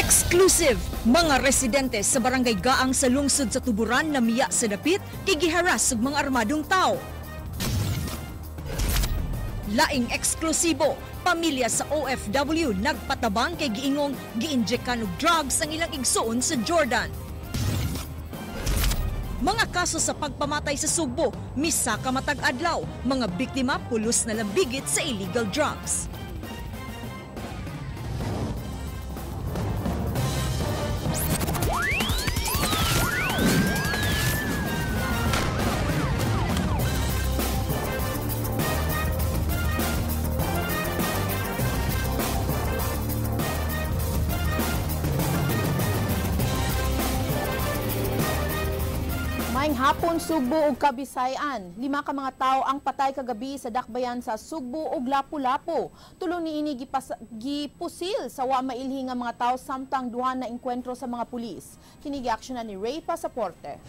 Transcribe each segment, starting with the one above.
Exclusive! Mga residente sa barangay Gaang sa lungsod sa Tuburan na miya sa dapit kay giharas ug mga armadong tao. Laing eksklusibo, pamilya sa OFW nagpatabang kay giingong giinjekan og drugs ang ilang igsoon sa Jordan. Mga kaso sa pagpamatay sa Sugbo, misa ka matag adlaw, mga biktima pulos na lambigit sa illegal drugs. Maayong hapon, Sugbo ug Kabisayan. 5 ka mga tao ang patay kagabi sa dakbayan sa Sugbo ug Lapu-Lapu. Tulo niini gipusil sa wa mailhi nga mga tao samtang duha na engkwentro sa mga pulis. Kini giaksyonan ni Ray Pasaporte.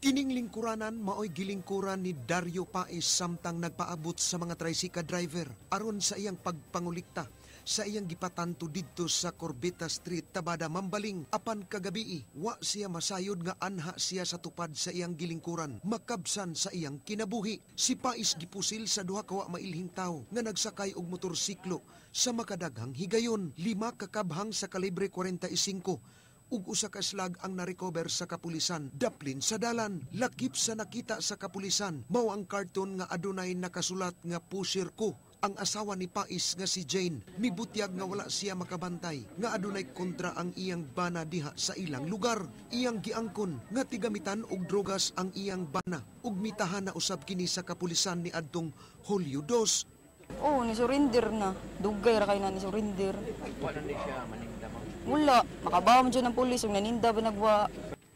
Kining lingkuranan maoy gilingkuran ni Dario Pais samtang nagpaabot sa mga tricycle driver aron sa iyang pagpangulikta sa iyang gipatanto didto sa Corbeta Street, Tabada, Mambaling. Apan kagabi, wa siya masayod nga anha siya sa tupad sa iyang gilingkuran, makabsan sa iyang kinabuhi. Si Pais gipusil sa duha ka wa mailhing tawo nga nagsakay og motorsiklo sa makadaghang higayon. 5 kakabhang sa kalibre 45 ug usa ka slag ang narecover sa kapulisan. Daplin sa dalan, lakip sa nakita sa kapulisan, mao ang karton nga adunay nakasulat nga pusher ko. Ang asawa ni Pais nga si Jane, mibutyag nga wala siya makabantay, nga adunay kontra ang iyang bana diha sa ilang lugar. Iyang giangkon nga tigamitan og drogas ang iyang bana, ug mitahan na usab kini sa kapulisan ni adtong Hulyo 2. Oh, ni surrender na. Dugay ra kay na ni surrender. Wala ni siya maninda. Wala, makabaw mo dyan ng pulis, yung naninda ba nagwa.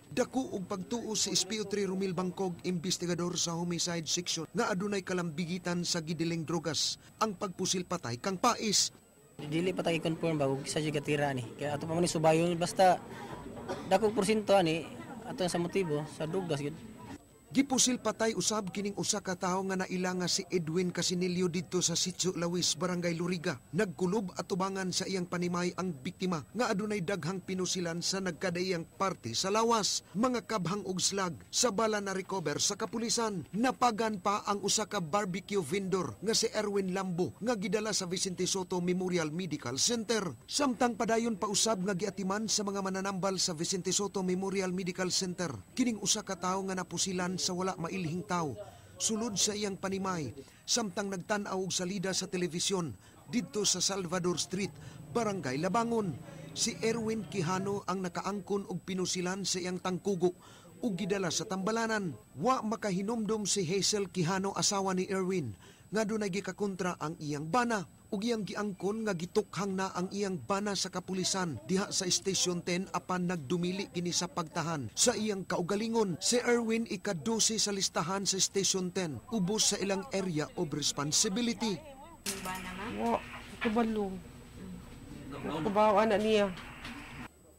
Dako og pagtuo si SPO3 Romil Bangkog, investigador sa homicide section, nga adunay kalambigitan sa gidiling drogas ang pagpusil patay kang Pais. Dili pa tayo confirm bago sa jigatira ni. Kaya ato pa man ni subayon basta dako porsyento ani ato sa motibo sa drogas gid. Gipusil patay usab kining usa ka tawo nga naila nga si Edwin Casinilio didto sa Sitio Lawis, Barangay Luriga. Nagkulob at tubangan sa iyang panimay ang biktima nga adunay daghang pinusilan sa nagkadayang parte sa lawas. Mga kabhang og slag sa bala na recover sa kapulisan. Napagan pa ang usa ka barbecue vendor nga si Erwin Lambo nga gidala sa Vicente Soto Memorial Medical Center. Samtang padayon pa usab nga giatiman sa mga mananambal sa Vicente Soto Memorial Medical Center kining usa ka tawo nga napusilan sa wala mailhing tao sulod sa iyang panimay samtang nagtan-aw og salida sa telebisyon didto sa Salvador Street, Barangay Labangon. Si Erwin Quijano ang nakaangkon og pinusilan sa iyang tangkugo ug gidala sa tambalanan. Wa makahinomdom si Hazel Quijano, asawa ni Erwin, nga dunay gikakontra ang iyang bana ug iyang giangkon nga gitukhang na ang iyang bana sa kapulisan diha sa Station 10 apan nagdumili kini sa pagtahan sa iyang kaugalingon. Si Erwin ika-12 sa listahan sa Station 10, ubos sa ilang area of responsibility. Wa, kabalo. Kabawa na niya.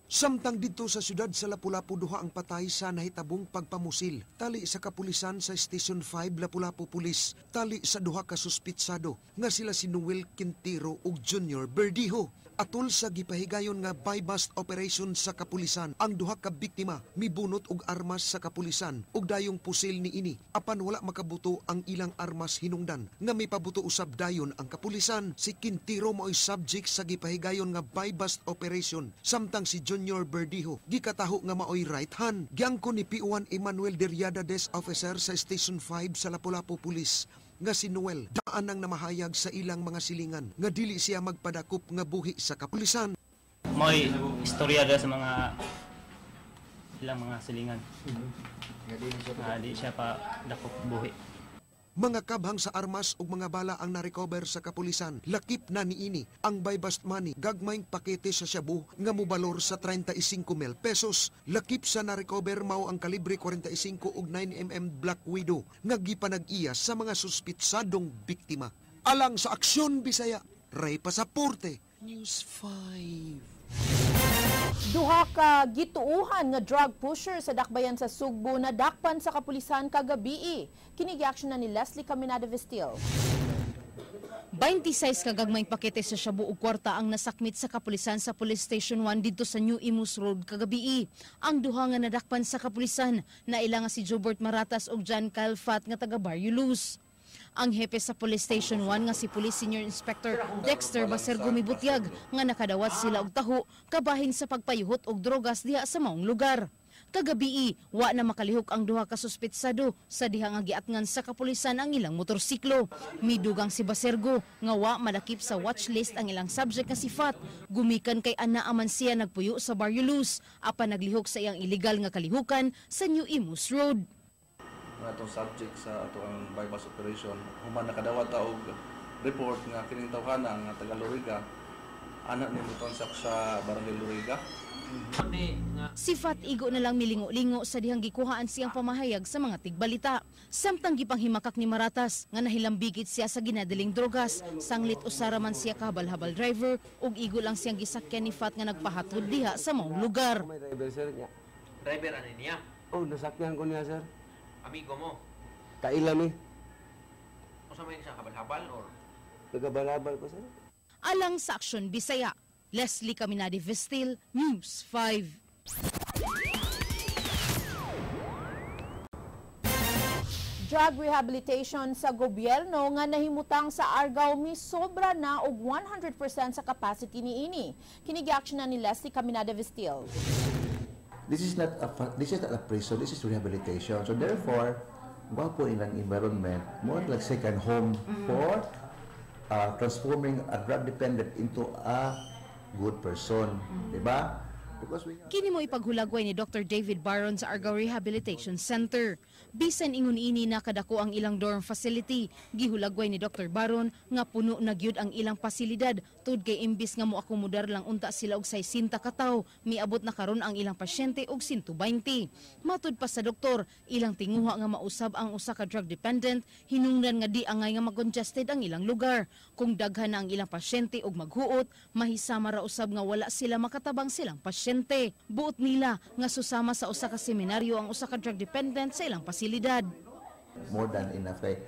Samtang dito sa siyudad sa Lapu-Lapu, duha ang patay sa nahitabong pagpamusil. Tali sa kapulisan sa Station 5 Lapu-Lapu Police, tali sa duha ka suspitsado nga sila si Noel Quintero ug Junior Berdijo. Atol sa gipahigayon nga buy-bust operation sa kapulisan, ang duha ka biktima mibunot og armas sa kapulisan ug dayong pusil ni ini. Apan wala makabuto ang ilang armas hinungdan nga may pabuto usab dayon ang kapulisan. Si Quintero mao'y subject sa gipahigayon nga buy-bust operation, samtang si Junior Berdijo gikataho nga mao'y right hand. Giangkon ni P1 Emmanuel Deriada Desk Officer sa Station 5 sa Lapu-Lapu Police nga si Noel daan nang namahayag sa ilang mga silingan nga dili siya magpadakop nga buhi sa kapulisan. May istorya sa mga ilang mga silingan. Di siya pa dakop buhi. Mga kabhang sa armas ug mga bala ang narecover sa kapulisan. Lakip na niini ang buy-bust money, gagmayng pakete sa shabu nga mobalor sa 35,000 pesos. Lakip sa narecover mao ang kalibre 45 ug 9mm Black Widow nga gipanag-iya sa mga suspitsadong biktima. Alang sa Aksyon Bisaya, Ray Pasaporte, News 5. Duha ka gituuhan nga drug pusher sa dakbayan sa Sugbo na dakpan sa kapulisan kagabi. Kini giaksyonan ni Leslie Caminada Vestil. 26 kagagmayng pakete sa shabu ug kwarta ang nasakmit sa kapulisan sa Police Station 1 didto sa New Imus Road kagabi. Ang duha nga nadakpan sa kapulisan na ila nga si Jobert Maratas ug John Calfat nga taga Barrio Luz. Ang hepe sa Police Station 1 nga si Police Senior Inspector Dexter Basergo mibutyag nga nakadawat sila og taho kabahin sa pagpayuhot og drogas diha sa maong lugar. Kagabi, wa na makalihok ang duha ka suspetsado sa diha nga giatngan sa kapulisan ang ilang motorsiklo. Midugang si Basergo nga wa madakip sa watchlist ang ilang subject nga si Fat. Gumikan kay ana aman siya nagpuyo sa Barrio Luz apan naglihok sa iyang illegal nga kalihukan sa New Imus Road. Nga itong subject sa ato ang bypass operation, human nakadawat og report nga kining tawhana nga taga Loriga, anak ni Mutonsak sa Barangay Loriga. Si Fat igo na lang milingo-lingo sa dihang gikuhaan siyang pamahayag sa mga tigbalita. Samtang gipanghimakak ni Maratas nga nahilambigit siya sa ginadaling drogas, sanglit usara man siya kahabal-habal driver ug igo lang siyang gisakyan ni Fat nga nagpahatod diha sa maong lugar. May driver sir niya. Driver ano niya? Oh, nasakyan ko niya sir. Amigo mo? Kailan eh. O sa may siya habal-habal or? Nagabal-habal pa sir. Alang sa Aksyon Bisaya, Leslie Caminade Vestil, News 5. Drug rehabilitation sa gobyerno nga nahimutang sa Argao misobra na og 100% sa capacity niini. Kini-action na ni Leslie Caminade Vestil. This is not a prison, this is rehabilitation. So therefore, gwapo ilang environment, more like second home for transforming a drug dependent into a good person, di ba? Kini mo ipaghulagway ni Dr. David Baron sa Argao Rehabilitation Center. Bisan ingon ini nakadako ang ilang dorm facility, gihulagway ni Dr. Baron nga puno na gyud ang ilang pasilidad tud kay imbis nga moakomodar lang unta sila og 60 ka tawo, miabot na karon ang ilang pasyente og 120. Matud pa sa doktor, ilang tinguha nga mausab ang usa ka drug dependent, hinungdan nga di angay nga mag-congested ang ilang lugar. Kung daghan na ang ilang pasyente og maghuot, mahisama ra usab nga wala sila makatabang silang pasyente. Buot nila nga susama sa usa ka seminaryo ang usa ka drug dependent sa ilang pasilidad. More than enough. Like,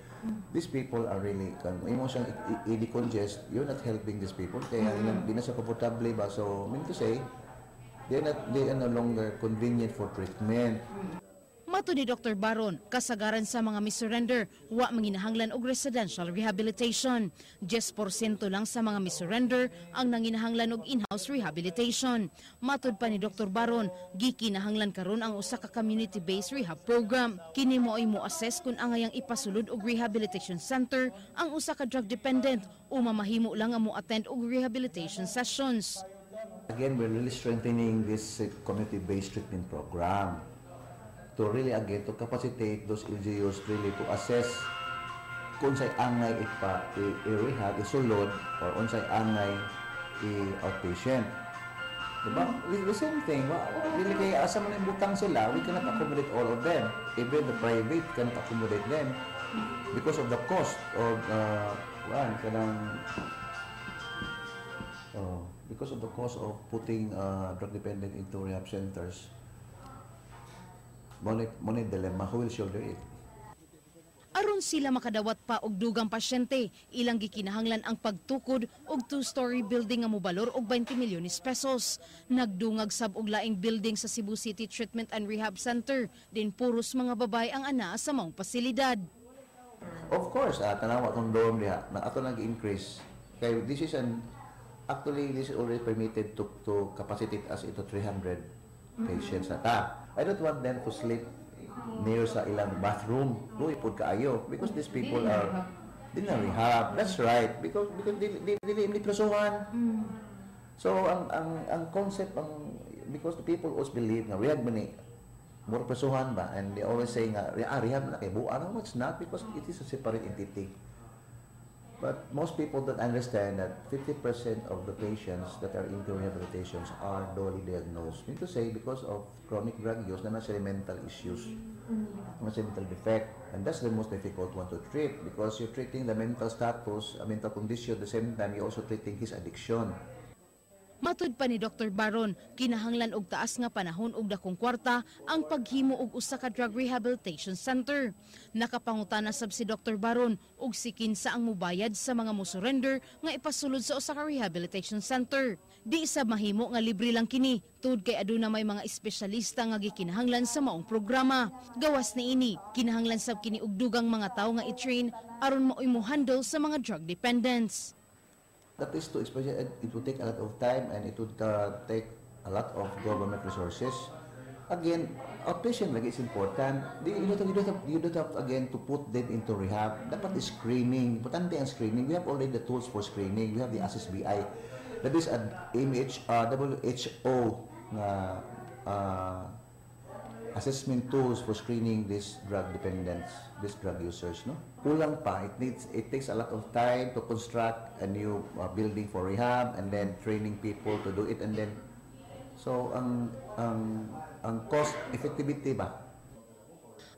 these people are really, emotion i-decongest, you're not helping these people. Kaya hindi na sa komportable ba? So, mean to say, they are no longer convenient for treatment. Mato ni Dr. Baron, kasagaran sa mga misurrender, wa manginahanglan og residential rehabilitation. 10% lang sa mga misurrender ang nanginahanglan og in-house rehabilitation. Matod pa ni Dr. Baron, gikinahanglan karon ang usa ka community-based rehab program. Kini mo ay mo-assess kung angayang ipasulod og rehabilitation center ang usa ka drug dependent o mamahimo lang ang mo-attend og rehabilitation sessions. Again, we're really strengthening this community-based treatment program to really again to capacitate those LGUs really to assess kung say angay i-rehab, isulod or unsay angay i-outpatient. Diba? The same thing. Really kaya asa man yung butang sila, we cannot accommodate all of them. Even the private cannot accommodate them because of the cost of because of the cost of putting drug dependent into rehab centers. Money dilemma, who will shoulder it? Aron sila makadawat pa og dugang pasyente, ilang gikinahanglan ang pagtukod og 2-story building nga mobalor og 20 milyones pesos. Nagdungag sab og laing building sa Cebu City Treatment and Rehab Center, din puros mga babay ang anaa sa maong pasilidad. Of course, tanawa tong dorm diha, na ato nag-increase. Kay this is actually this is already permitted to capacitate us into 300 patients ata. I don't want them to sleep near sa ilang bathroom. Luy pod kaayo because these people are din na rehab. That's right because dili prasuhan. So ang concept because the people always believe na rehab man more prasuhan ba, and they always say nga rehab na kay buan. No, it's not because it is a separate entity. But most people don't understand that 50% of the patients that are into rehabilitations are dually diagnosed. Mean to say, because of chronic drug use, na nasa mental issues, nasa mental defect, and that's the most difficult one to treat because you're treating the mental status, a mental condition, at the same time you're also treating his addiction. Matud pa ni Dr. Baron, kinahanglan og taas nga panahon og dakong kwarta ang paghimo og usa ka drug rehabilitation center. Nakapangutana sab si Dr. Baron og si kinsa ang mubayad sa mga mo-surrender nga ipasulod sa usa ka rehabilitation center. Di sab mahimo nga libre lang kini, tud kay aduna may mga espesyalista nga gikinahanglan sa maong programa. Gawas ni ini, kinahanglan sab kini og dugang mga tawo nga i-train aron maoy mo handle sa mga drug dependents. That is to explain, it would take a lot of time and it would take a lot of government resources. Again, outpatient lagi is important. You don't have again to put them into rehab. Dapat is screening. Importante ang screening. We have already the tools for screening. We have the SSBI. That is an WHO assessment tools for screening these drug dependents, these drug users, no? Kulang pa. It takes a lot of time to construct a new building for rehab and then training people to do it, and then so ang cost effectivity ba?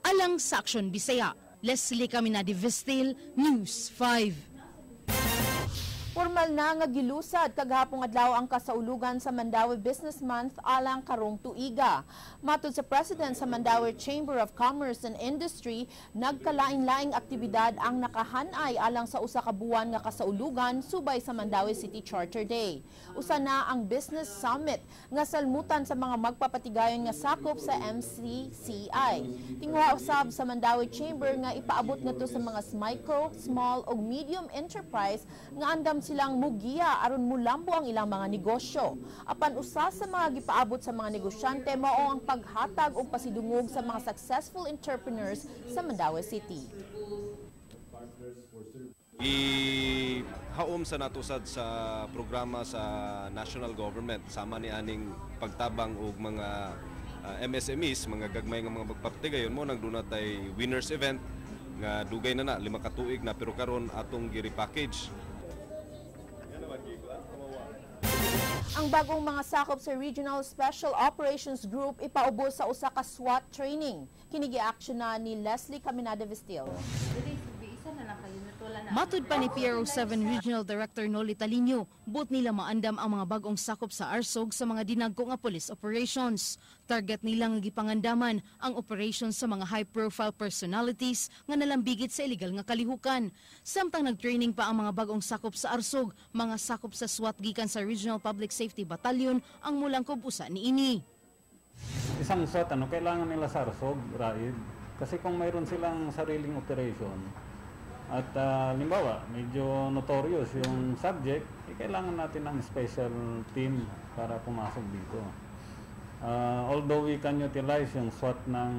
Alang sa Aksyon Bisaya, Leslie Caminadi Vestil, News 5. Formal na nga gilusad kagahapong adlaw ang kasaulugan sa Mandawi Business Month alang karong tuiga. Matud sa President sa Mandawi Chamber of Commerce and Industry, nagkalain-laing aktibidad ang nakahanay alang sa usa ka buwan nga kasaulugan subay sa Mandawi City Charter Day. Usa na ang Business Summit nga salmutan sa mga magpapatigayon nga sakop sa MCCI. Tinguha usab sa Mandawi Chamber nga ipaabot ngadto sa mga micro, small ug medium enterprise nga andam silang mugiya aron mulambo ang ilang mga negosyo. Apan usa sa mga gipaabot sa mga negosyante mao ang paghatag og pasidungog sa mga successful entrepreneurs sa Mandawi City. Ihaom sa natusad sa programa sa national government sama ni aning pagtabang og mga MSMEs, mga gagmay nga mga magpapatigayon mo nang dunay winners event nga dugay na 5 ka tuig na pero karon atong gi-repackage. Ang bagong mga sakop sa Regional Special Operations Group ipaubos sa usa ka SWAT training. Kini gi-action na ni Leslie Caminada Vestil. Matud pa ni PRO7 Regional Director Noli Talinio, but nila maandam ang mga bagong sakop sa ARSOG sa mga dinagko nga police operations. Target nila nga gipangandaman ang operations sa mga high-profile personalities nga nalambigit sa illegal nga kalihukan. Samtang nag-training pa ang mga bagong sakop sa ARSOG, mga sakop sa SWAT gikan sa Regional Public Safety Battalion ang mulang kubusa ni ini. Isang SWAT, kailangan nila sa ARSOG, Raid. Kasi kung mayroon silang sariling operation, at limbawa, medyo notorious yung subject, kailangan natin ng special team para pumasok dito. Although we can utilize yung SWAT ng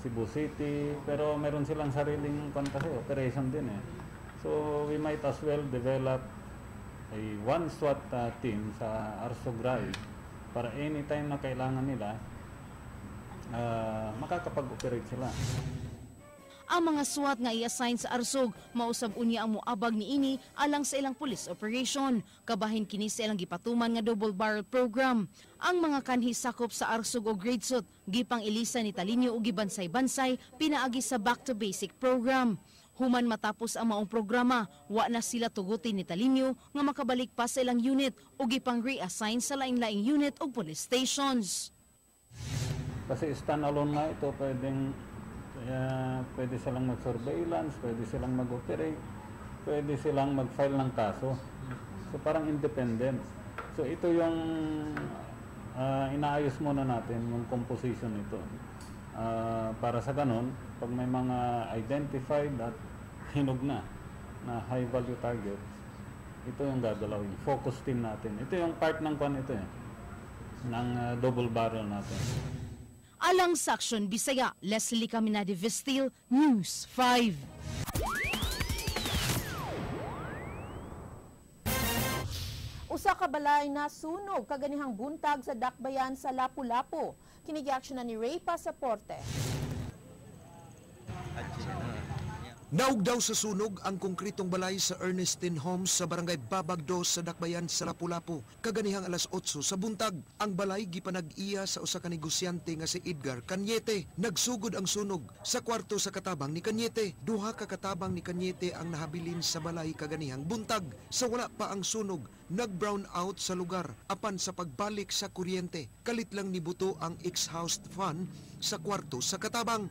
Cebu City, pero meron silang sariling operation din eh. So we might as well develop one SWAT team sa ARSOG Raid para anytime na kailangan nila, makakapag-operate sila. Ang mga SWAT nga i-assign sa ARSOG, mausab unya ang muabag ni ini alang sa ilang police operation. Kabahin kini sa ilang gipatuman nga double barrel program. Ang mga kanhi sakop sa ARSOG o grade suit, gipang ilisa ni Talinio o gibansay-bansay, pinaagi sa back to basic program. Human matapos ang maong programa, wa na sila tugutin ni Talinio nga makabalik pa sa ilang unit o gipang reassign sa laing-laing unit o police stations. Kasi stand-alone nga ito, pwede silang mag-surveillance, pwede silang mag-operate, pwede silang mag-file ng kaso. So parang independent. So ito yung inaayos muna natin, yung composition nito. Para sa ganun, pag may mga identified at hinog na high value targets, ito yung gagalawin. Focus team natin. Ito yung part ng ng double barrel natin. Alang sa Aksyon Bisaya, Leslie Caminadi Vestil, News 5. Usa ka balay na sunog kaganihang buntag sa dakbayan sa Lapu-Lapu. Kinigi-action na ni Ray Pasaporte. Naug daw sa sunog ang konkretong balay sa Ernestine Homes sa barangay Babagdo sa Dakbayan sa Lapu-Lapu. Kaganihang alas 8 sa buntag, ang balay gipanag-iya sa usa ka negosyante nga si Edgar Cañete. Nagsugod ang sunog sa kwarto sa katabang ni Cañete. Duha ka katabang ni Cañete ang nahabilin sa balay kaganihang buntag. Sa wala pa ang sunog, nag-brown out sa lugar apan sa pagbalik sa kuryente. Kalit lang nibuto ang exhaust fan sa kwarto sa katabang.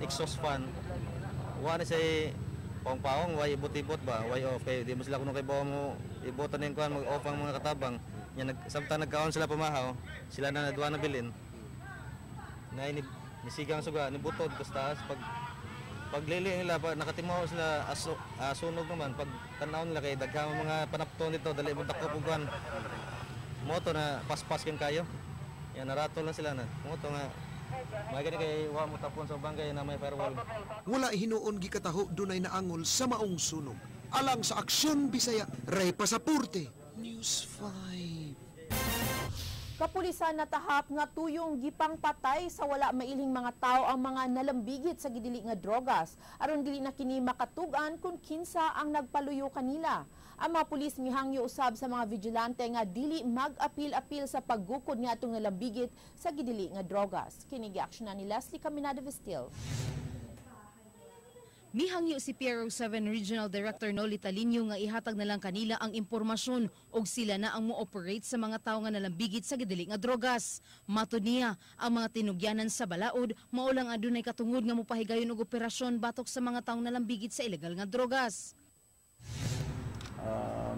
Exhaust fan wala say pawang-pawang, way ibot-ibot ba, way off. Kaya di mo sila kung kay bawa mo ibotan na yung kuhan, mag-off ang mga katabang. Yan, samtang nagkaon sila pamahaw, sila na nadwa na bilin. Na nisigang suga, nibutod ko sa taas. Paglili nila, nakatimaw sila sunog naman. Pag tanaw nila kay daghang mga panapton dito, dali mo takop ugan. Moto na paspas kayo. Yan, naratol na sila na. Moto nga, magani kay wa mo tapon sa bangkay na may firewall. Wala hinuon gikataho dunay naangol sa maong sunog. Alang sa Aksyon Bisaya, Ray Pasaporte, News 5. Kapulisan natahap nga tuyong gipang patay sa wala mailhing mga tao ang mga nalambigit sa gidili nga drogas aron dili na kini makatugan kung kinsa ang nagpaluyo kanila. Ang mga pulis mihangyo usab sa mga vigilante nga dili mag-apil-apil sa paggukod nga atong nalambigit sa gidili nga drogas. Kini gi-aksyonan ni Leslie Caminada Vestil. Mihangyo si Piero 7 Regional Director Noli Talinio nga ihatag na lang kanila ang impormasyon og sila na ang mo-operate sa mga tao nga nalambigit sa gidili nga drogas. Matud niya, ang mga tinugyanan sa balaod mao lang adunay katungod nga mopahigayon og operasyon batok sa mga taong nalambigit sa ilegal nga drogas.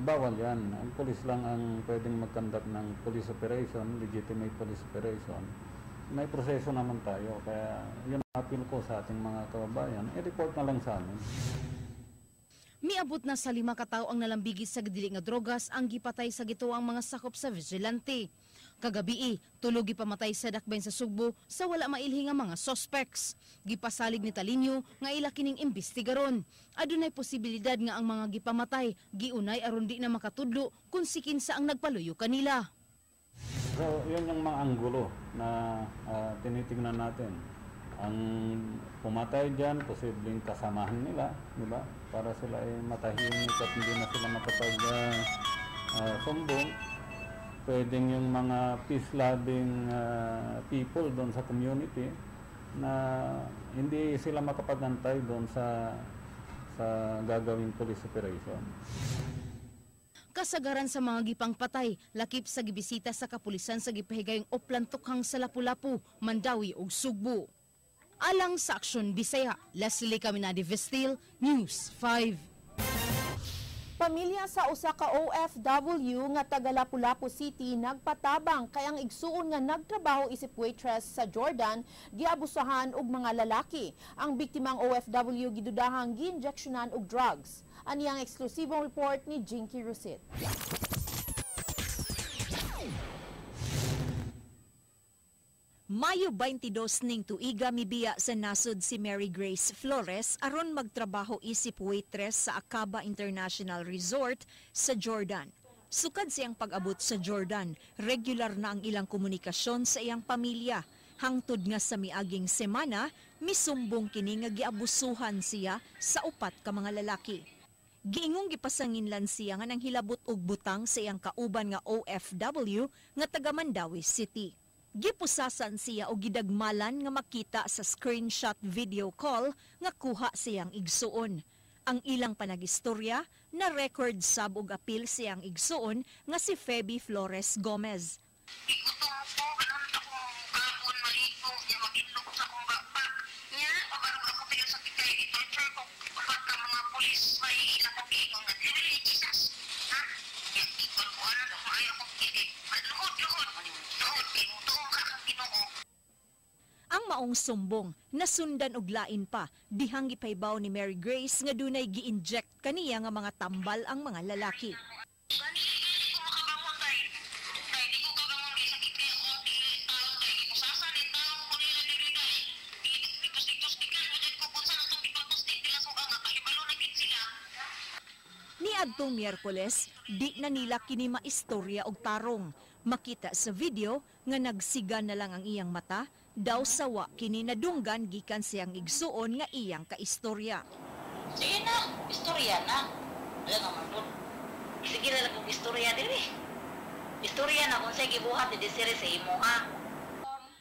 Bawal yan. Ang pulis lang ang pwedeng mag-conduct ng police operation, legitimate police operation. May proseso naman tayo, kaya yun ang appeal ko sa ating mga kababayan, i-report na lang sa amin. Miabot na sa 5 katao ang nalambigit sa gidili nga drogas ang gipatay sa gituang mga sakop sa vigilante. Kagabi, tulog gipamatay sa dakbayan sa Sugbo sa wala mailhi nga mga suspects. Gipasalig ni Talinio nga ila kining imbestigaron. Adunay posibilidad nga ang mga gipamatay giunay aron di na makatudlo kung si kinsa ang nagpaluyo kanila. So, yun yung mga anggulo na tinitingnan natin. Ang pumatay dyan, posibleng kasamahan nila, di ba? Para sila ay matahimik at hindi na sila makapag-sumbong. Pwedeng yung mga peace-loving people doon sa community na hindi sila makapag-antay doon sa gagawing police operation. Kasagaran sa mga gipang patay, lakip sa gibisita sa kapulisan sa gipahigayong oplantukhang sa Lapu-Lapu, Mandawi ug Sugbo. Alang sa Aksyon Bisaya, Leslie Caminada Vestil, News 5. Pamilya sa usa ka OFW nga taga Lapu-Lapu City nagpatabang kay ang igsuon nga nagtrabaho isip waitress sa Jordan giabusahan og mga lalaki. Ang biktimang OFW gidudahang gi-injeksyonan og drugs. Aniyang eksklusibong report ni Jinky Rusit. Mayo 22 ning tuiga mibiya sa nasod si Mary Grace Flores aron magtrabaho isip waitress sa Aqaba International Resort sa Jordan. Sukad siyang pag-abot sa Jordan, regular na ang ilang komunikasyon sa iyang pamilya. Hangtod nga sa miaging semana, misumbong kini nga giabusuhan siya sa 4 ka mga lalaki. Giingong gipasanginlan siya nga nang hilabot og butang sa iyang kauban nga OFW nga taga Mandawi City. Gipusasan siya og gidagmalan nga makita sa screenshot video call nga kuha siyang igsuon. Ang ilang panagistorya na record sab og apil siyang igsuon nga si Feby Flores Gomez. Ang maong sumbong nasundan og lain pa dihang gipaybaw ni Mary Grace nga dunay gi-inject kaniya nga mga tambal ang mga lalaki. Niadtong Miyerkules, di na nila kini maistorya og tarong. Makita sa video nga nagsiga na lang ang iyang mata, daw sawa kini nadunggan gikan siyang igsuon nga iyang kaistorya. istorya na. Wala naman po. Sige na lang kong istorya din eh. Istorya na kung sa'yo gibuhat ni Desiree sa imo ha.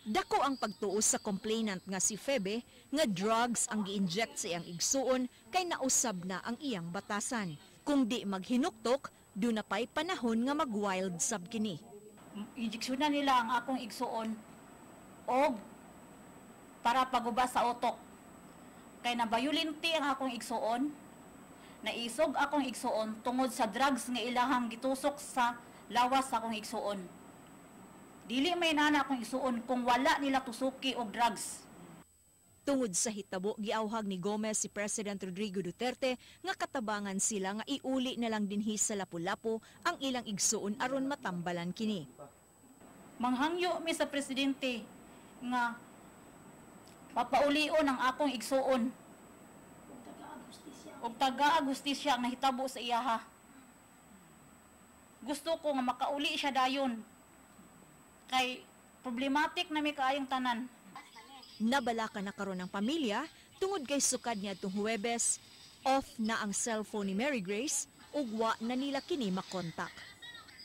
Dako ang pagtuos sa complainant nga si Febe nga drugs ang gi-inject sa iyang igsuon kay nausab na ang iyang batasan. Kung di maghinuktok, doon na pa'y panahon nga mag-wild sab kini. Injeksyonan nila ang akong igsuon o para paguba sa utok. Kay nabayulinti ang akong igsuon, naisog akong igsuon tungod sa drugs nga ilahang gitusok sa lawas sa akong igsuon. Dili may nana akong igsuon kung wala nila tusuki og drugs. Tungod sa hitabo, giawhag ni Gomez si President Rodrigo Duterte nga katabangan sila nga iuli na lang dinhi sa Lapu-Lapu ang ilang igsuon aron matambalan kini. Manghangyo mi sa presidente nga papaulion ang akong igsuon og taga-agustisya nga hitabo sa iyaha. Gusto ko nga makauli siya dayon kay problematic na may kaayong tanan. Nabalaka na karon ng pamilya tungod kay sukad niya itong Huwebes, off na ang cellphone ni Mary Grace ug wa na nila kini makontak.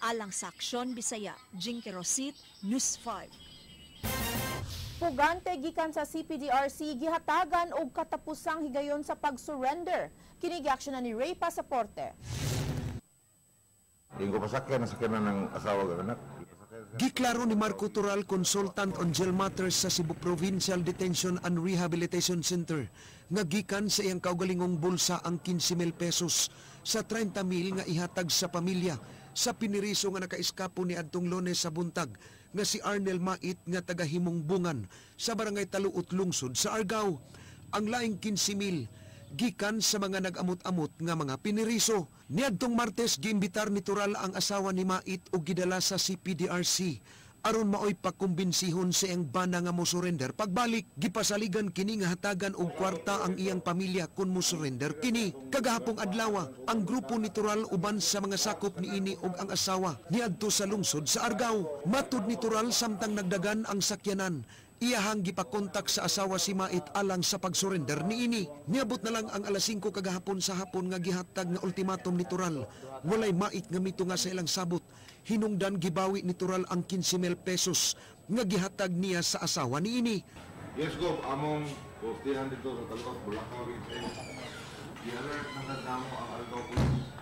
Alang sa Aksyon Bisaya, Jinky Rosit, News 5. Pugante gikan sa CPDRC gihatagan og katapusang higayon sa pag-surrender. Kini giaksyonan ni Ray Pasaporte. Inggo pasakyan na ng asawa ng anak. Giklaro ni Marco Toral, consultant on jail matters sa Cebu Provincial Detention and Rehabilitation Center, nga gikan sa iyang kaugalingong bulsa ang 15,000 pesos sa 30,000 nga ihatag sa pamilya sa piniriso nga nakaiskapo ni adtong Lunes sa buntag nga si Arnel Mait nga taga-Himong Bungan sa barangay Taluot Lungsod sa Argao. Ang laing 15,000 gikan sa mga nag-amot-amot nga mga piniriso. Niadtong Martes giimbitar ni Toral ang asawa ni Mait ug gidala sa CPDRC aron maoy pakumbinsihon sa iyang bana nga mo surrender. Pagbalik gipasaligan kini nga hatagan og kwarta ang iyang pamilya kun mo surrender kini. Kagahapong adlaw ang grupo ni Toral uban sa mga sakop niini ug ang asawa niadto sa lungsod sa Argao. Matud ni Toral samtang nagdagan ang sakyanan, iyahang gipakontak sa asawa si Mait alang sa pag-surrender niini. Niabot na lang ang alas 5 kagahapon sa hapon nga gihatag nga ultimatum ni Toral. Walay Mait nga mitunga sa ilang sabot. Hinungdan gibawi ni Toral ang 15,000 pesos nga gihatag niya sa asawa niini. Yes, go. Among postihan dito sa Talbot, Bulacan, i-alert na nagdamo ang Argao Police.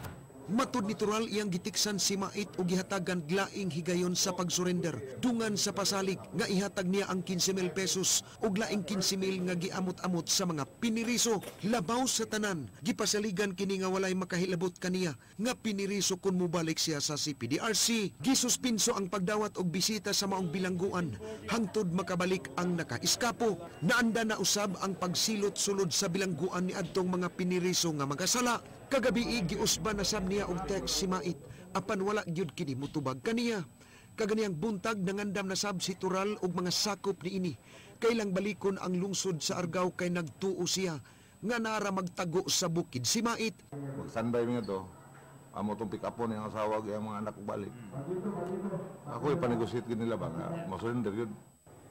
Matud ni Toral iyang gitiksan si Mait o gihatagan glaing higayon sa pag-surrender. Dungan sa pasalig nga ihatag niya ang 15,000 pesos o laing 15,000 nga giamot-amot sa mga piniriso. Labaw sa tanan, gipasaligan kini nga walay makahilabot kaniya nga piniriso kun mubalik siya sa CPDRC. Gisuspinso ang pagdawat og bisita sa maong bilangguan hangtod makabalik ang nakaiskapo. Naanda na usab ang pagsilot-sulod sa bilangguan ni adtong mga piniriso nga magasala. Kagabi giusban na sab niya og text si Mait apan wala gyud kini mutubag kaniya. Kaganiyang buntag nangandam na sab si Toral og mga sakop niini. Kailang balikon ang lungsod sa Argao kay nagtuo siya nga nara magtago sa bukid si Mait. Magsanday mi nga to. Amo tong pick upon ang asawa gyud mga anak ug balik. Ako ipanegosyate gid nila ba nga masurrender gyud.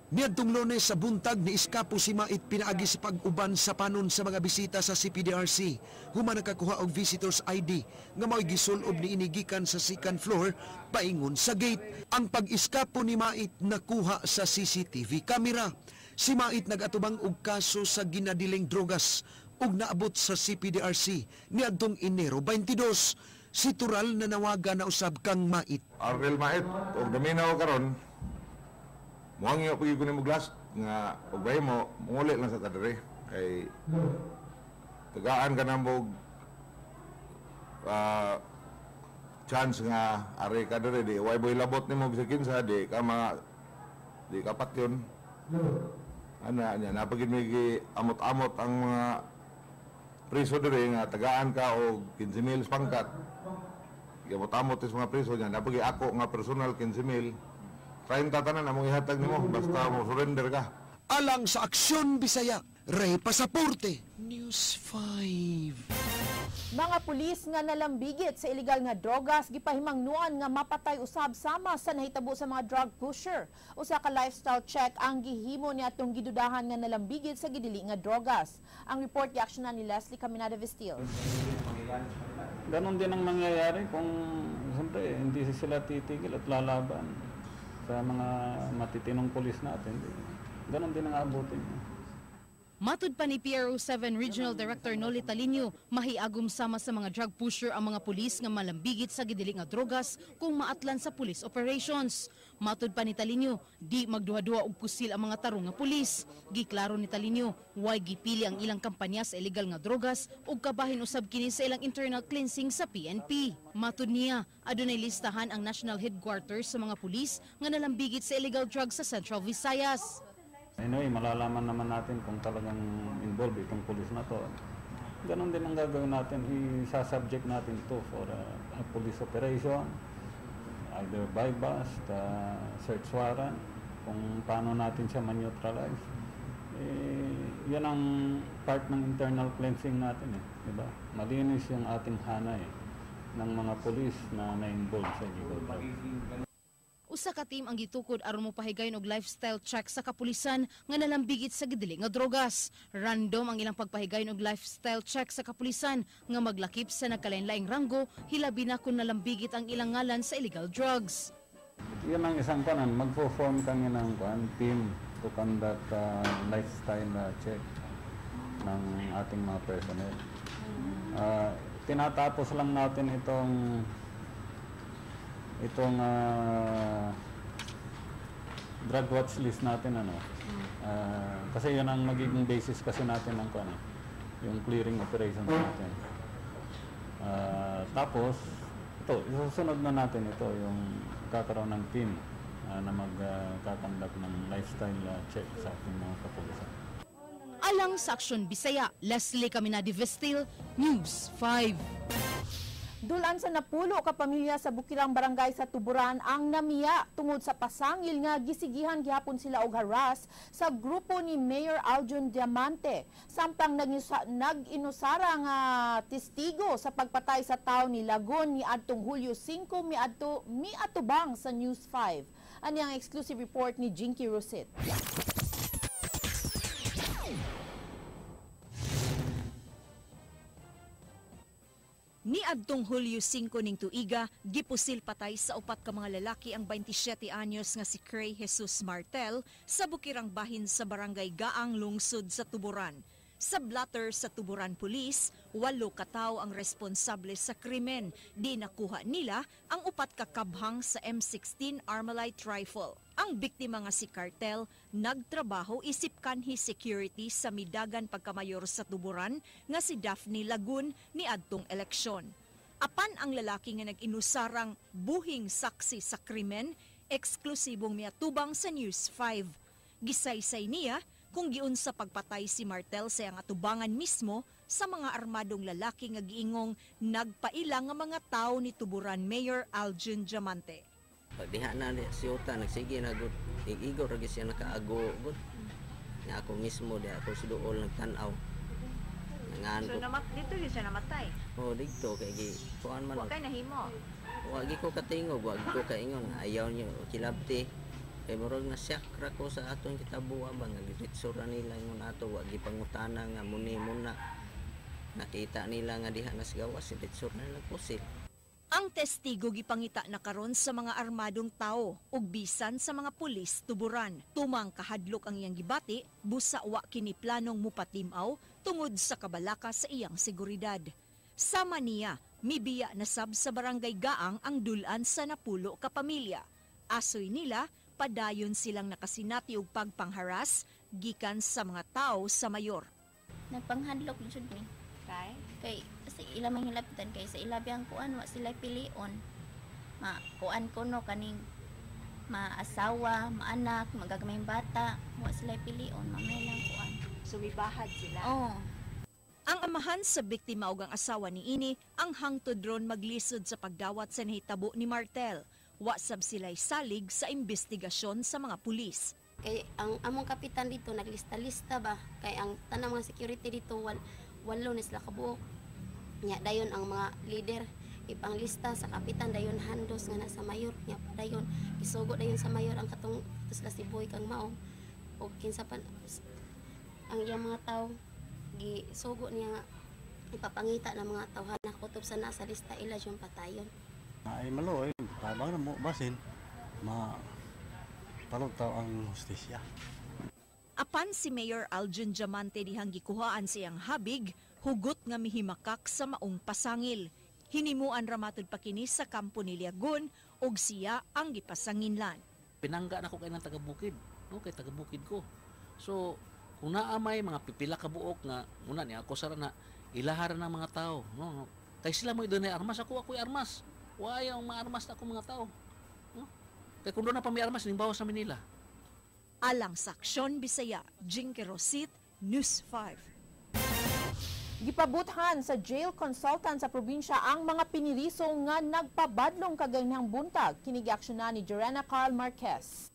Niadtong Lunes sa buntag ni iskapo si Mait pinaagi sa pag-uban sa panon sa mga bisita sa CPDRC. Human nakakuha og visitors ID nga mao'y gisulob ni inigikan sa second floor paingon sa gate. Ang pag-iskapo ni Mait nakuha sa CCTV camera. Si Mait nagatubang og kaso sa ginadiling drogas ug naabot sa CPDRC niadtong Enero 22. Si Toral nanawaga na usab kang Mait. Arnel Mait, og gaminaw karon. Muangyo pagi ko nimo glass nga ugay mo muli lang sa kadere kay tagaan ka nambog chance nga are kadere di way boy labot nimo bisag kinsa di ka di ka patyon ana nya napagid mi amot-amot ang mga preso dire nga tagaan ka og 15,000 pangkat amot-amot is mga preso nya napagid ako nga personal 15,000 Kain tatanan among ihatag nimo basta mo surrender ka. Alang sa Aksyon Bisaya, Ray Pasaporte, News 5. Mga pulis nga nalambigit sa illegal nga drogas gipahimangnuan nga mapatay usab sama sa nahitabo sa mga drug pusher. Usa ka lifestyle check ang gihimo ni atong gidudahan nga nalambigit sa gidili nga drogas. Ang report giaksyonan ni Leslie Caminada Vestil. Ganon din ang mangyayari kung siyempre hindi sila titigil at lalaban sa mga matitinong pulis natin. Ganon din ang aabutin. Matud pa ni PRO7 Regional Director Noli Talinio, mahiagom sama sa mga drug pusher ang mga pulis nga malambigit sa gidili nga drogas kung maatlan sa police operations. Matud pa ni Talinio, di magduha-duha og pusil ang mga tarong nga pulis. Giklaro ni Talinio, way gipili ang ilang kampanya sa illegal nga drogas ug kabahin usab kini sa ilang internal cleansing sa PNP. Matud niya, adunay listahan ang national headquarters sa mga pulis nga nalambigit sa illegal drugs sa Central Visayas. Anyway, malalaman naman natin kung talagang involved itong pulis na to. Ganon din ang gagawin natin, isa-subject natin to for a police operation, either by bust, search warrant, kung paano natin siya man-neutralize. Yan ang part ng internal cleansing natin, diba? Malinis yung ating hanay ng mga pulis na na-involved sa illegal drugs. Usa ka team ang gitukod aron mopahigayon og lifestyle check sa kapulisan nga nalambigit sa gidili nga drogas. Random ang ilang pagpahigayon og lifestyle check sa kapulisan nga maglakip sa nagkalain-laing ranggo, hilabi na kung nalambigit ang ilang ngalan sa illegal drugs. Yan ang isang kanan, magpo-form kami ng team to conduct lifestyle check ng ating mga personnel. Tinatapos lang natin itong drug watch list natin kasi yun ang magiging basis kasi natin ng yung clearing operations natin. Tapos ito, isusunod na natin ito yung kakaroon ng team na magkakandak ng lifestyle check sa ating mga kapulisan. Alang sa Aksyon Bisaya, Leslie Caminada Vestil, News 5. Dulan sa napulo ka pamilya sa Bukirang Barangay sa Tuburan ang namiya tungod sa pasangil nga gisigihan gihapon sila og haras sa grupo ni Mayor Aljun Diamante. Samtang nag-inusara nga testigo sa pagpatay sa tawo ni Lagun ni adtong Hulyo 5 miatubang sa News 5. Ani ang exclusive report ni Jinky Rosit. Niadtong Hulyo 5 ning tuiga, gipusil patay sa upat ka mga lalaki ang 27 anyos nga si Cray Jesus Martel sa Bukirang Bahin sa Barangay Gaang, lungsod sa Tuburan. Sa blatter sa Tuburan Police, 8 katawo ang responsable sa krimen. Di nakuha nila ang upat ka kabhang sa M16 Armalite rifle. Ang biktima nga si Cartel nagtrabaho isip kanhi security sa midagan pagkamayor sa Tuburan nga si Daphne Lagun ni adtong eleksyon. Apan ang lalaki nga nag-inusarang buhing saksi sa krimen, eksklusibong miatubang sa News 5. Gisaysay niya kung giun sa pagpatay si Martel sa ang atubangan mismo sa mga armadong lalaki nga giingong nagpaila nga mga tao ni Tuburan Mayor Aljun Diamante. Diha na si Uta nagsige na gud igor ra siya nakaago gud. Nga ako mismo di ako suduol nagtan-aw. So dito di siya namatay. Oh, dito kay gi kuan man. Wa kay nahimo. Wa gi ko katingog, wa gi ko kaingon ayaw niyo kilabti. Kay murag na syakra ko sa atong kitabuha ba nga gitsura nila ingon ato wa gi pangutana nga muni muna. Nakita nila nga diha nas gawas gitsura nila pusil. Ang testigo gipangita na karon sa mga armadong tao ug bisan sa mga pulis Tuburan. Tumang kahadlok ang iyang gibati, busa wa kini planong mupatimaw tungod sa kabalaka sa iyang seguridad. Sama niya, mibiya na sab sa Barangay Gaang ang dulan sa napulo ka pamilya. Asoy nila, padayon silang nakasinati og pagpangharas gikan sa mga tao sa mayor. Nagpanghadlok jud mi. Kay kasi ila manghilaptan kay sa ilabi ang kuan wa sila pilion. Kuan kuno kaning maasawa, maanak, magagamay bata, wa sila pilion, mamay lang kuan. Sumibahad sila. Oo. Ang amahan sa biktima ug ang asawa ni ini ang hangtod ron maglisod sa pagdawat sa nahitabo ni Martel. Wa sab sila'y salig sa investigasyon sa mga pulis. Kay ang among kapitan dito naglista-lista ba kay ang tanang mga security dito walo na sila kabuok. Nya dayon ang mga leader ipanglista sa kapitan dayon handos nga nasa mayor nya dayon isugo dayon sa mayor ang katong sila si Boy kang mao og kinsa pa ang iyang mga tawo gisugo niya nga ipapangita ng mga tawhan na kutob sa nasa lista ila yung patayon. Ay maloy, tabang na mo basin palutaw ang hustisya. Apan si Mayor Aljon Diamante dihang gikuhaan siyang habig, hugot nga mihimakak sa maong pasangil. Hinimuan ramatod pa kini sa kampo ni Liagon ug siya ang gipasanginlan. Pinangga na ko kay ng taga-bukid, no, kay taga-bukid ko. So, kung naamay mga pipila ka buok nga muna ni ako sara na ilaharan ng mga tao, no. Kay sila mo doon ay armas ako'y armas. Why ang maarmas na ako mga tao? No? Kay kung doon na pami-armas ning bawas sa Manila. Alang sa Aksyon Bisaya, Jinky Rosit, News 5. Gipabuthan sa jail consultant sa probinsya ang mga piniriso nga nagpabadlong kaganyang buntag. Kinigiaksyonan ni Jorena Carl Marquez.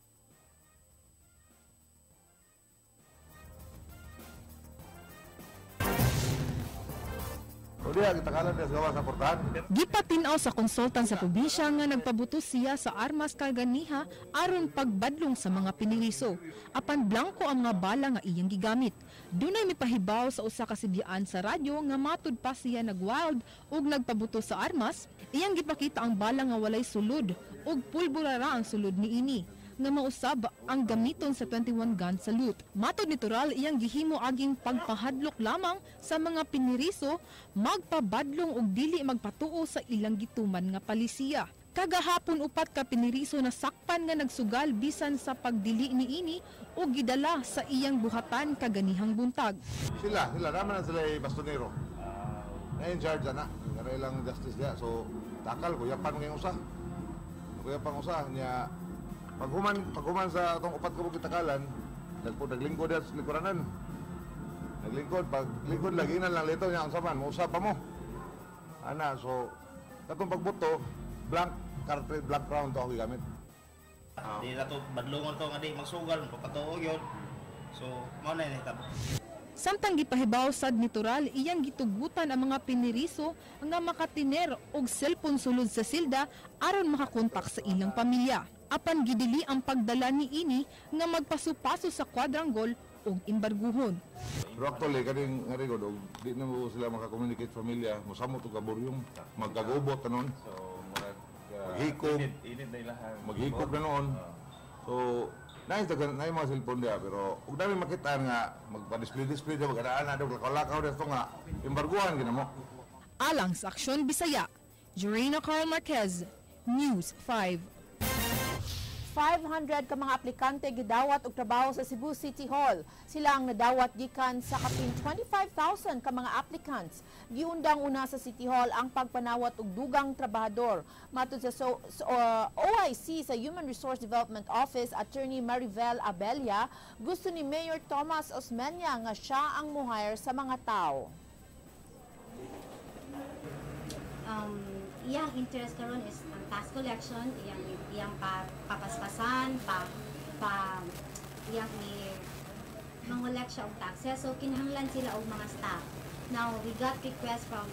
Gipatinaw sa konsultan sa probinsya nga nagpabuto siya sa armas kaganiha aron pagbadlong sa mga piniriso. Apan blanko ang mga bala nga iyang gigamit. Dunay mipahibaw sa usa ka sidyaan sa radyo nga matud pa siya nagwild ug nagpabuto sa armas, iyang gipakita ang bala nga walay sulod ug pulbura ra ang sulod niini nga mausab ang gamiton sa 21 gun salute. Matod ni Tural, iyang gihimo aging pagpahadlok lamang sa mga piniriso, magpabadlong ug dili magpatuo sa ilang gituman nga palisiya. Kagahapon upat ka piniriso na sakpan nga nagsugal bisan sa pagdili niini ug gidala sa iyang buhatan kaganihang buntag. Sila naman na sila bastonero. Na-in-charge na, nga ilang justice niya. So, takal, kuyapan ngayong usa. Kuyapan usa niya. Paghuman sa itong upat ko kitakalan, naglingkod sa likuranan. Paglingkod lagi na lang lito niya ang saman, mausap pa mo. Ana, so, katong pagbuto, blank cartridge, blank round to ako gamit. Di na to, badlungon to nga di magsugal, papatuog yun. So, mao na yun itabo. Samtang gipahibaw sad ni Tural, iyang gitugutan ang mga piniriso nga makatiner og cellphone sulod sa silda aron makakontak sa ilang pamilya. Apan gidili ang pagdala ni ini nga magpaso-paso sa quadrangle ug imbarguhon. Pero actually, kaning nga rigod, di na mo sila makakommunicate pamilya, musamot o kaburyong, magkagubot na noon. Maghikog na noon. So, nais na yung mga cellphone niya, pero huwag namin makita nga magpa-display niya, mag-araan na, lakaw-lakaw na ito nga, imbarguhan ginamo. Alang sa Aksyon Bisaya, Jorena Carl Marquez, News 5. 500 ka mga aplikante gidawat og trabaho sa Cebu City Hall. Sila ang nadawat gikan sa kapin 25,000 ka mga applicants. Giundang una sa City Hall ang pagpanawat og dugang trabahador. Matud sa OIC sa Human Resource Development Office, Attorney Maribel Abella, gusto ni Mayor Thomas Osmeña nga siya ang muhire sa mga tao. Iyang interest karon is ang tax collection, iyang papaspasan, iyang mangolek siya og taxes. So kinahanglan sila og mga staff. Now, we got requests from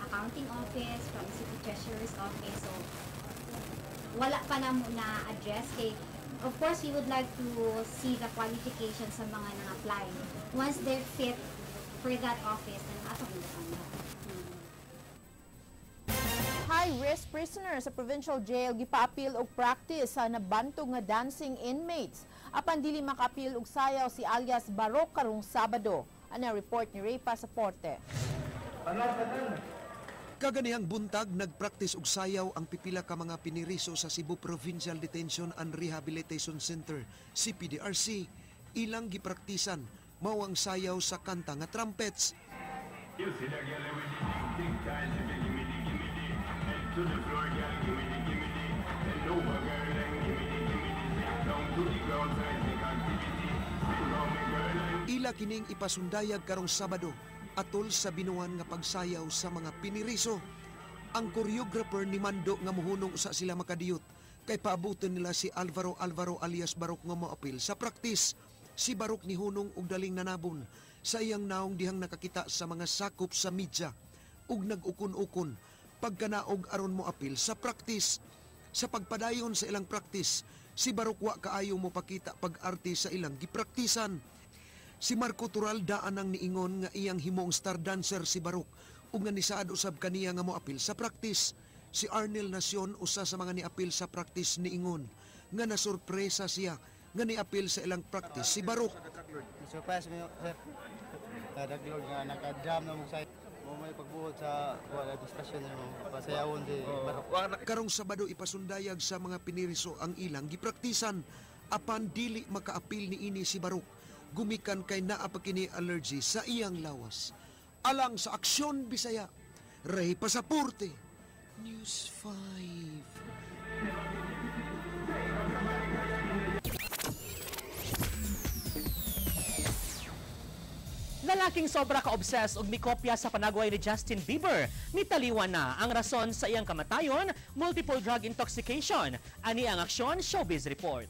accounting office, from city treasurer's office. So wala pa na muna address kay of course we would like to see the qualifications sa mga nang-apply. Once they're fit for that office, then ato mo High-risk prisoners sa provincial jail gipa-appeal og practice sa nabantog nga dancing inmates. Apan dili maka-appeal og sayaw si alias Barok karong Sabado. Ana report ni Ray Pasaporte. Kaganihang buntag nagpraktis og sayaw ang pipila ka mga piniriso sa Cebu Provincial Detention and Rehabilitation Center, CPDRC. Ilang gipraktisan mao ang sayaw sa kanta nga trumpets. To the floor, girl, gimme the, and over, girl, and gimme the, down to the ground, seismic activity, sit on me, girl, and... Ila kining ipasundayag karong Sabado, atol sa binuan nga pagsayaw sa mga piniriso. Ang choreographer ni Mando nga muhunong sa sila makadiyot, kay paabutin nila si Alvaro alias Barok nga moapil sa praktis. Si Barok ni hunong og daling nanabon sa iyang naong dihang nakakita sa mga sakop sa media. ug nag-ukon-ukon pagkanaog aron mo apil sa praktis. Sa pagpadayon sa ilang praktis, si Baruch wa kaayo mo pakita pag-arte sa ilang gipraktisan. Si Marco Tural daan ang niingon nga iyang himong star dancer si Baruch ug nga nisaad usab kaniya nga mo apil sa praktis. Si Arnel Nacion usa sa mga niapil sa praktis niingon nga nasurpresa siya nga niapil sa ilang praktis si Baruch. Surprise mo, sir. Kadaglog nga naka-jam na mo sa may pagbuot sa wala diskusyon mo pasayawon di Baruch. Karong Sabado ipasundayag sa mga piniriso ang ilang gipraktisan apan dili makaapil niini si Baruch gumikan kay naa pa kini allergy sa iyang lawas. Alang sa Aksyon Bisaya, Ray Pasaporte, News 5. Lalaking sobra ka-obsessed og mikopya sa panagway ni Justin Bieber. Nitaliwan na ang rason sa iyang kamatayon, multiple drug intoxication. Ani ang Aksyon Showbiz Report.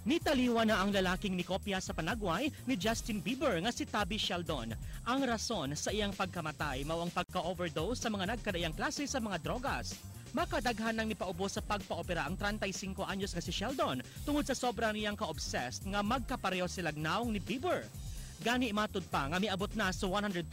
Nitaliwan na ang lalaking nikopya sa panagway ni Justin Bieber nga si Tabby Sheldon. Ang rason sa iyang pagkamatay mao ang pagka-overdose sa mga nagkadayang klase sa mga drogas. Makadaghan nang nipaubos sa pagpaopera ang 35 anyos nga si Sheldon tungod sa sobrang niyang ka-obsessed nga magkapareho silang naong ni Bieber. Gani matud pa nga miabot na sa $100,000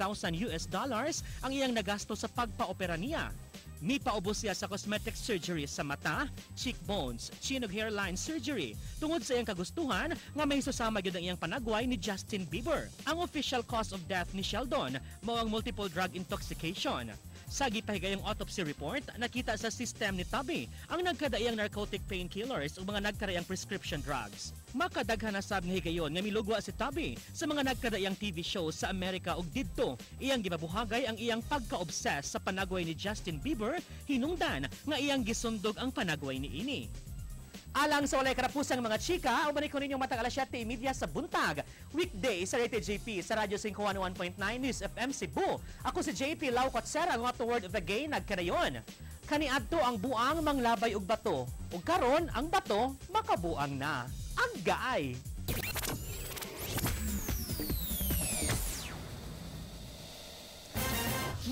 ang iyang nagasto sa pagpaopera niya. Mipaubos siya sa cosmetic surgery sa mata, cheekbones, chin ug hairline surgery tungod sa iyang kagustuhan nga may susama gyud ang iyang panagway ni Justin Bieber. Ang official cause of death ni Sheldon mao ang multiple drug intoxication. Sa gipahigayong autopsy report, nakita sa system ni Tabby ang nagkadaiyang narcotic painkillers o mga nagkadaiyang prescription drugs. Makadaghan na sab nga higayon nga milugwa si Tabby sa mga nagkadaiyang TV shows sa Amerika ug didto. Iyang gibabuhagay ang iyang pagka-obsess sa panagway ni Justin Bieber, hinungdan nga iyang gisundog ang panagway niini. Alang sa walay karapusang mga chika, umanik ko ninyong matag alas 7:30 sa buntag. Weekday sa Rated JP sa Radyo 511.9 News FM Cebu. Ako si JP Lau Cotsera, ang to word of the gay nagkadayon. Kaniadto ang buang manglabay og bato. Ug karon ang bato makabuang na. Ang gaay!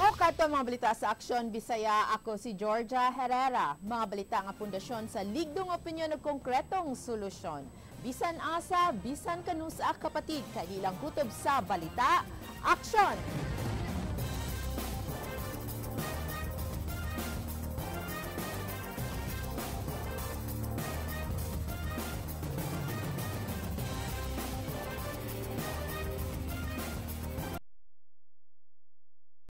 Mokat pa mga balita sa Aksyon Bisaya, ako si Georgia Herrera. Mga balita nga pundasyon sa ligdong opinyon ug konkretong solusyon. Bisan asa, bisan kanusa kapatid, kay ilang kutob sa balita, Aksyon!